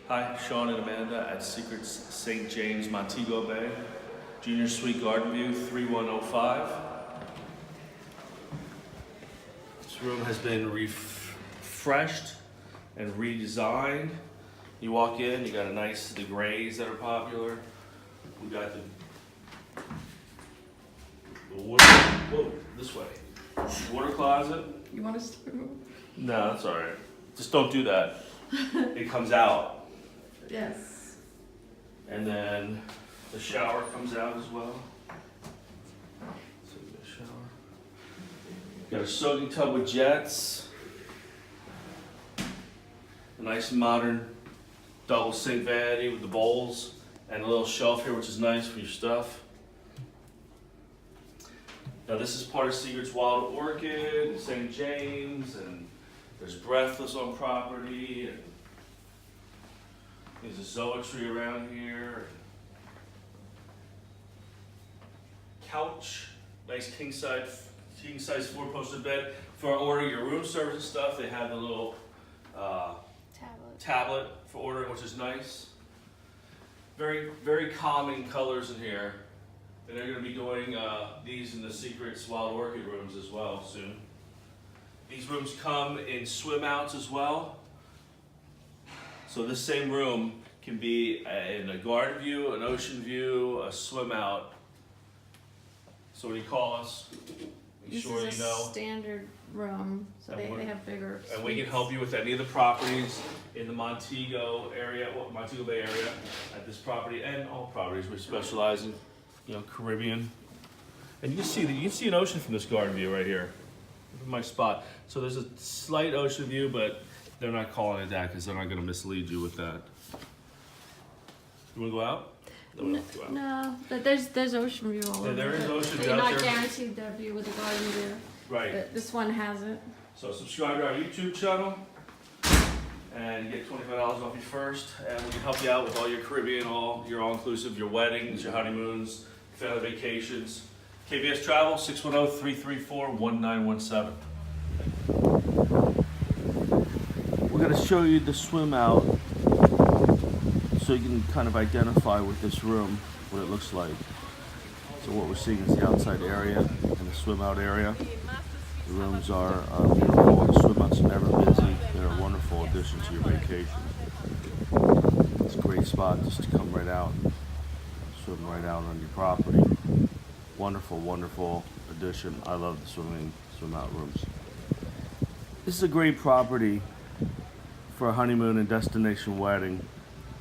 Hi, Sean and Amanda at Secrets St. James, Montego Bay. Junior Suite Garden View, 3105. This room has been refreshed and redesigned. You walk in, you got the grays that are popular. We got the water, whoa, this way. Water closet. You want us to move? No, that's all right. Just don't do that. It comes out. Yes. And then the shower comes out as well. So we got a shower. Got a soaking tub with jets. A nice modern double sink vanity with the bowls and a little shelf here, which is nice for your stuff. Now this is part of Secret's Wild Orchid, St. James, and there's Breathless on property, and there's a zoetry around here. Couch, nice king size 4-poster bed. For ordering your room service and stuff, they have the little tablet for ordering, which is nice. Very, very calming colors in here. And they're going to be doing these in the Secret's Wild Orchid rooms as well soon. These rooms come in swim outs as well. So this same room can be in a garden view, an ocean view, a swim out. So when you call us, make sure you know. This is a standard room, so they have bigger And we can suites. help you with any of the properties in the Montego area, Montego Bay area, at this property and all properties. We specialize in, Caribbean. And you can see an ocean from this garden view right here, from my spot. So there's a slight ocean view, but they're not calling it that because they're not going to mislead you with that. You want to go out? No, we don't have to go out. No, but there's ocean view all over. There is ocean but view you're out not there. guaranteed that view with the garden view. Right. But this one has it. So subscribe to our YouTube channel and get $25 off your first. And we can help you out with all your Caribbean, all your all-inclusive, your weddings, your honeymoons, family vacations. KBS Travel, 610-334-1917. We're going to show you the swim out so you can kind of identify with this room what it looks like. So what we're seeing is the outside area and the swim out area. The rooms are beautiful. The swim out's never busy. They're a wonderful addition to your vacation. It's a great spot just to come right out and swim right out on your property. Wonderful, wonderful addition. I love the swim out rooms. This is a great property for a honeymoon and destination wedding.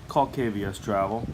Call KVS Travel